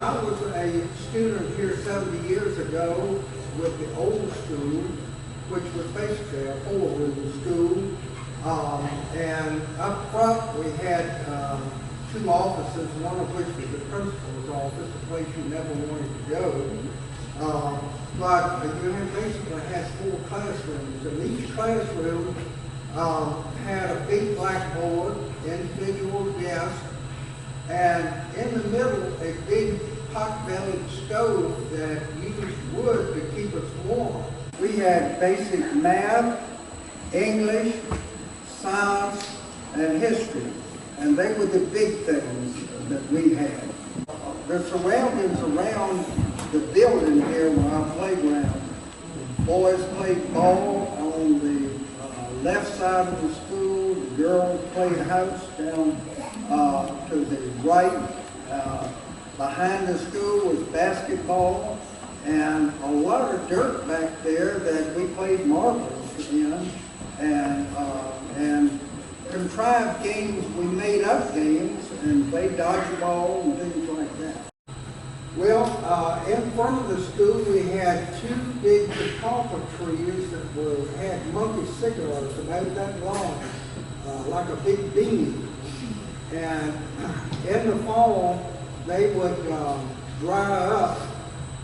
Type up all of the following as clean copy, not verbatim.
I was a student here 70 years ago with the old school, which was basically a four-room school. And up front we had two offices, one of which was the principal's office, a place you never wanted to go. But you basically had four classrooms, and each classroom had a big blackboard, individual desks, and in the middle a big pot-bellied stove that used wood to keep us warm. We had basic math, English, science, and history, and they were the big things that we had. The surroundings around the building here were our playground. Boys played ball on the left side of the school. The girls played house down to the right. Behind the school was basketball and a lot of dirt back there that we played marbles in, and contrived games. We made up games and played dodgeball and things like that. Well, in front of the school we had two big catalpa trees that had monkey cigars about that long, like a big beanie. And in the fall they would dry up,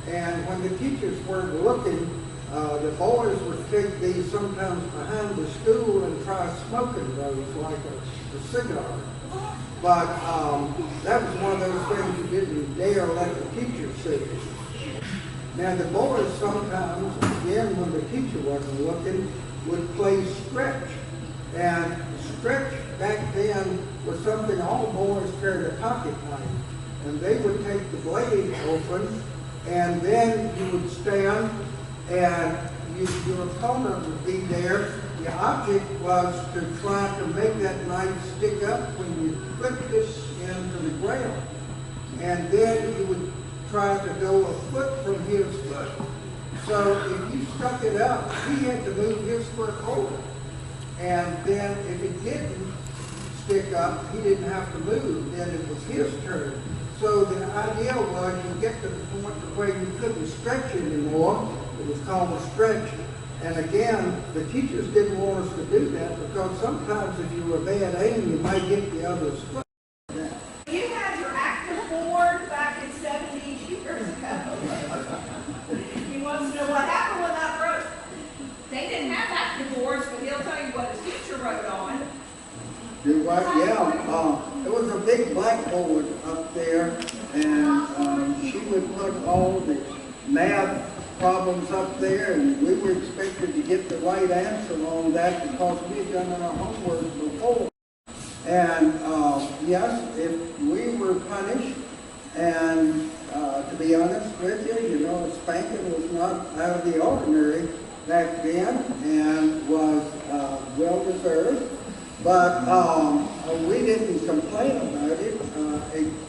and when the teachers weren't looking, the boys would take these sometimes behind the school and try smoking those like a cigar. But that was one of those things you didn't dare let the teacher see. Now the boys sometimes, again when the teacher wasn't looking, would play stretch. And stretch back then was something all boys carried a pocket knife. And they would take the blade open, and then you would stand, and your opponent would be there. The object was to try to make that knife stick up when you put this into the ground. And then you would try to go a foot from his foot. So if you stuck it up, he had to move his foot over. And then if it didn't stick up, he didn't have to move. Then it was his turn. So the idea was you get to the point where you couldn't stretch anymore. It was called a stretch. And again, the teachers didn't want us to do that because sometimes if you were bad aim, you might get the other's foot. You had your active board back in 70 years ago. He wants to know what happened when that broke. They didn't have active boards, but he'll tell you what his teacher wrote on. You're right, yeah. There was a big blackboard up there, and she would put all the math problems up there, and we were expected to get the right answer on that because we had done our homework before. And yes, if we were punished, and to be honest with you, spanking was not out of the ordinary back then and was well deserved. But we didn't complain about it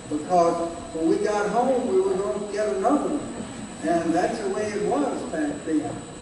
because when we got home we were going to get another one. And that's the way it was back then.